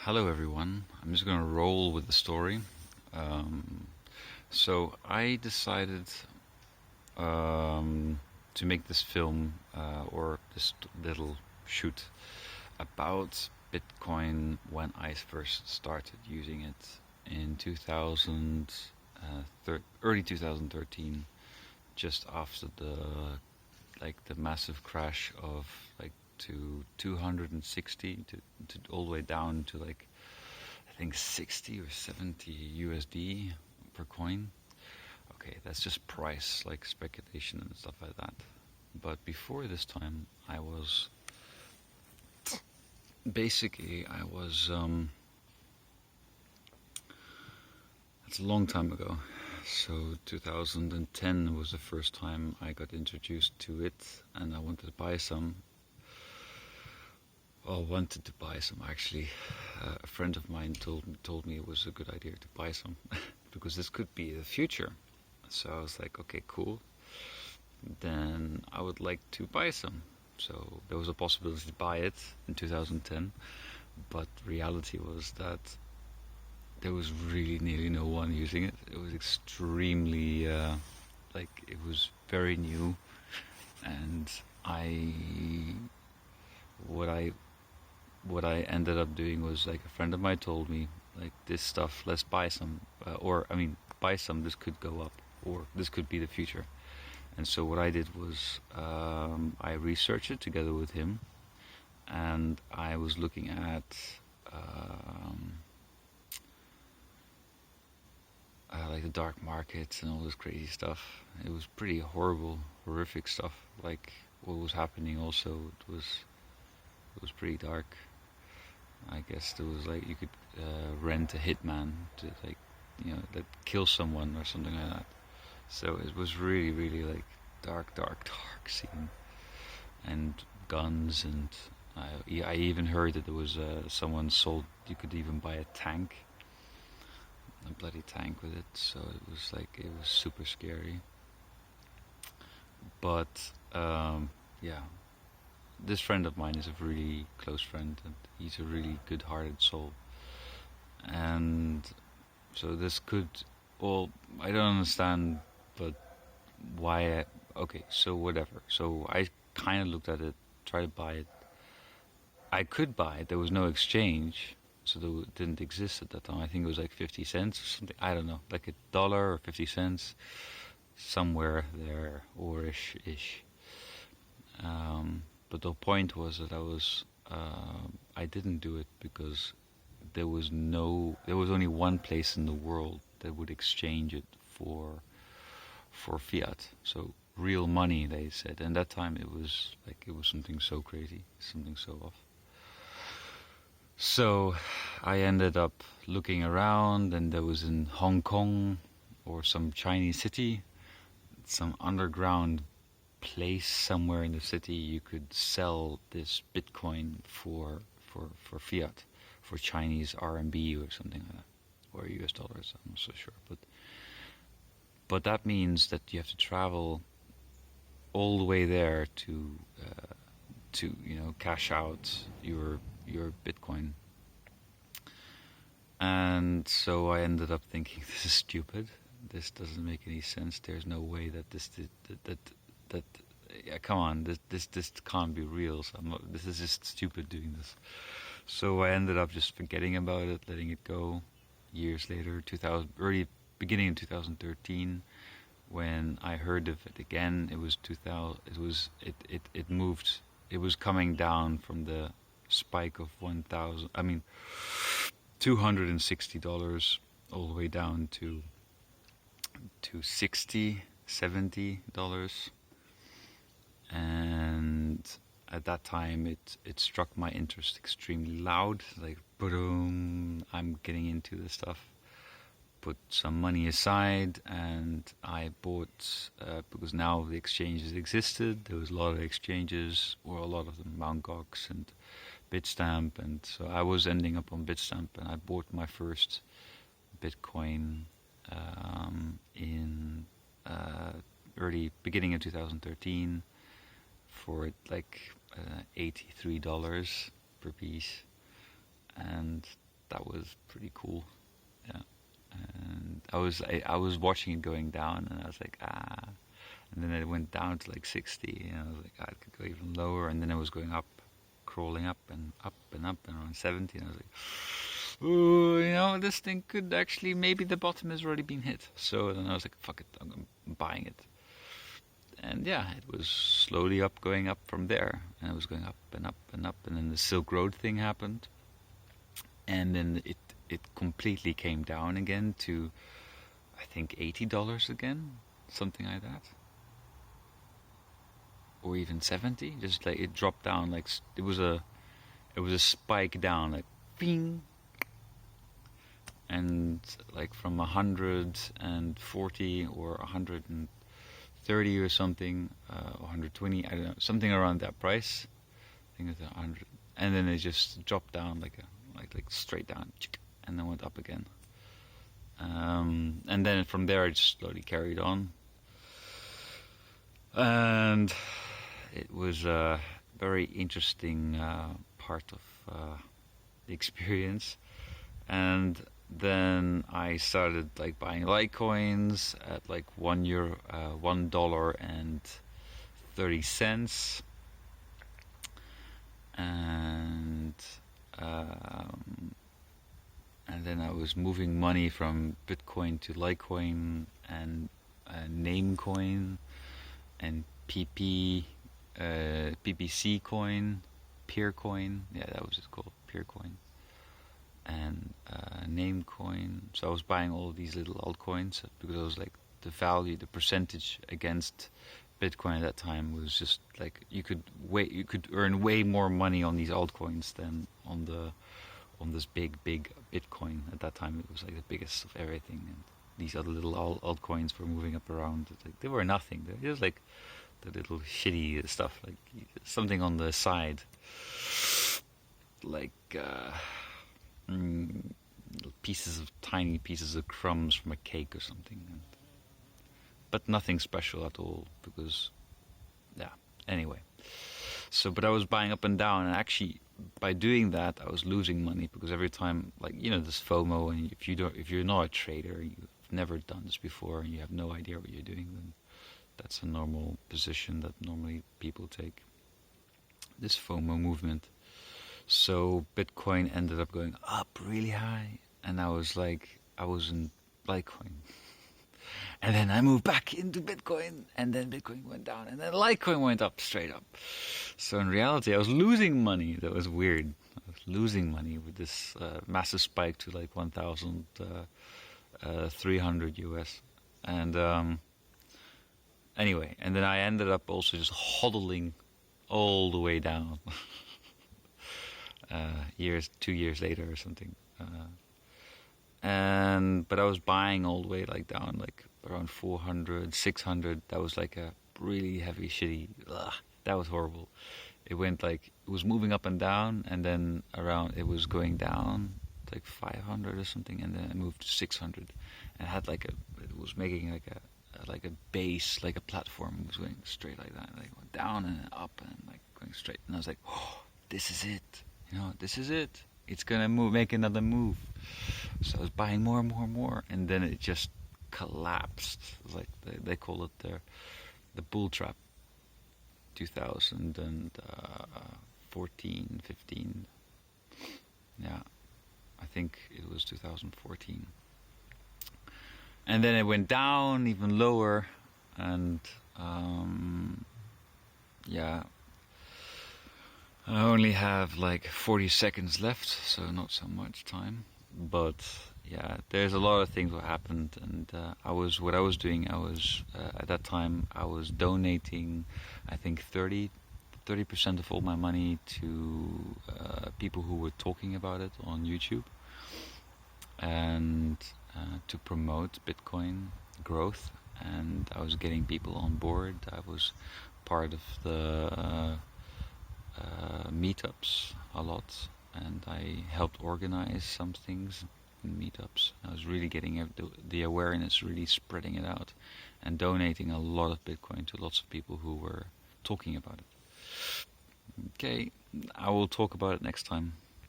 Hello, everyone. I'm just going to roll with the story. Um, so I decided to make this film or this little shoot about Bitcoin when I first started using it in early 2013, just after the massive crash of to 260 to all the way down to I think 60 or 70 USD per coin. Okay, that's just price, like speculation and stuff like that. But before this time, I was, it's a long time ago. So 2010 was the first time I got introduced to it, and I wanted to buy some. Well, wanted to buy some actually. A friend of mine told me it was a good idea to buy some because this could be the future. So I was like, okay, cool. Then I would like to buy some. So there was a possibility to buy it in 2010, but reality was that there was really nearly no one using it. It was extremely it was very new, and I what I what I ended up doing was, like, a friend of mine told me, like, this stuff, let's buy some, buy some. This could go up, or this could be the future. And so what I did was I researched it together with him, and I was looking at um, like the dark markets and all this crazy stuff. It was pretty horrible, horrific stuff. Like what was happening. Also, it was pretty dark. I guess there was like you could rent a hitman to that kill someone or something like that. So it was really, really like dark, dark, dark scene, and guns, and I even heard that there was someone sold. You could even buy a tank, a bloody tank with it. So it was super scary. But yeah, this friend of mine is a really close friend, and he's a really good-hearted soul. And so this could, well, I don't understand, but why? Okay, so whatever. So I kind of looked at it, tried to buy it. I could buy it. There was no exchange, so it didn't exist at that time. I think it was like 50 cents or something. I don't know, like $1 or 50 cents, somewhere there, or ish. But the point was that I didn't do it because there was only one place in the world that would exchange it for fiat. So real money, they said. And that time it was something so crazy, something so off. So I ended up looking around, and there was in Hong Kong or some Chinese city, some underground place somewhere in the city, you could sell this Bitcoin for fiat, for Chinese RMB or something like that, or US dollars. I'm not so sure, but that means that you have to travel all the way there to cash out your Bitcoin. And so I ended up thinking, this is stupid. This doesn't make any sense. There's no way that that yeah, come on, this can't be real. So this is just stupid doing this. So I ended up just forgetting about it, letting it go. Years later, beginning in 2013, when I heard of it again, it was 2000. It moved. It was coming down from the spike of 1,000. I mean, $260 all the way down to 60, $70. And at that time it struck my interest extremely loud, like boom, I'm getting into this stuff. Put some money aside, and I bought because now the exchanges existed. There was a lot of exchanges, or a lot of them, Mt. Gox and Bitstamp, and so I was ending up on Bitstamp, and I bought my first Bitcoin in beginning of 2013 for $83 per piece, and that was pretty cool. Yeah, and I was watching it going down, and I was like, ah. And then it went down to like 60, and I was like, ah, it could go even lower. And then it was going up, crawling up and up and up, and around 70. And I was like, ooh, this thing could actually, maybe the bottom has already been hit. So then I was like, fuck it, I'm buying it. And yeah, it was slowly going up from there. And it was going up and up and up. And then the Silk Road thing happened. And then it completely came down again to, I think, $80 again, something like that. Or even 70. Just like it dropped down, like it was a spike down, like ping. And like from 140 or 130 or something, 120, I don't know, something around that price. I think it's 100, and then it just dropped down like straight down, and then went up again. And then from there, it just slowly carried on, and it was a very interesting part of the experience. And then I started like buying Litecoins at like $1.30, and then I was moving money from Bitcoin to Litecoin and Namecoin and PPC coin, Peercoin. Yeah, that was it called, Peercoin. And Namecoin. So I was buying all of these little altcoins because I was like, the value, the percentage against Bitcoin at that time was just like you could earn way more money on these altcoins than on this big Bitcoin. At that time, it was like the biggest of everything, and these other little altcoins were moving up around. Like, they were nothing. They were just like the little shitty stuff, like something on the side, like tiny pieces of crumbs from a cake or something, but nothing special at all, because yeah, anyway. So, but I was buying up and down, and actually by doing that I was losing money, because every time, like, this FOMO, and if you're not a trader, you've never done this before, and you have no idea what you're doing, then that's a normal position that normally people take, this FOMO movement. So Bitcoin ended up going up really high, and I was in Litecoin. And then I moved back into Bitcoin, and then Bitcoin went down, and then Litecoin went up, straight up. So in reality, I was losing money. That was weird. I was losing money with this massive spike to like 1,300 US. And anyway, and then I ended up also just hodling all the way down. 2 years later or something. But I was buying all the way like down, like around 400, 600. That was like a really heavy, shitty. That was horrible. It was moving up and down, and then it was going down like 500 or something, and then I moved to 600, and had it was making like a base, like a platform. It was going straight like that, like went down and up and like going straight. And I was like, oh, this is it. This is it. It's gonna make another move. So I was buying more and more and more, and then it just collapsed. It was like they call it the bull trap. 2014, 15. Yeah, I think it was 2014. And then it went down even lower, and yeah. I only have like 40 seconds left, so not so much time. But yeah, there's a lot of things that happened, and what I was doing, at that time I was donating, I think 30% of all my money to people who were talking about it on YouTube, and to promote Bitcoin growth. And I was getting people on board. I was part of the meetups a lot, and I helped organize some things in meetups. I was really getting the awareness, really spreading it out, and donating a lot of Bitcoin to lots of people who were talking about it. Okay, I will talk about it next time.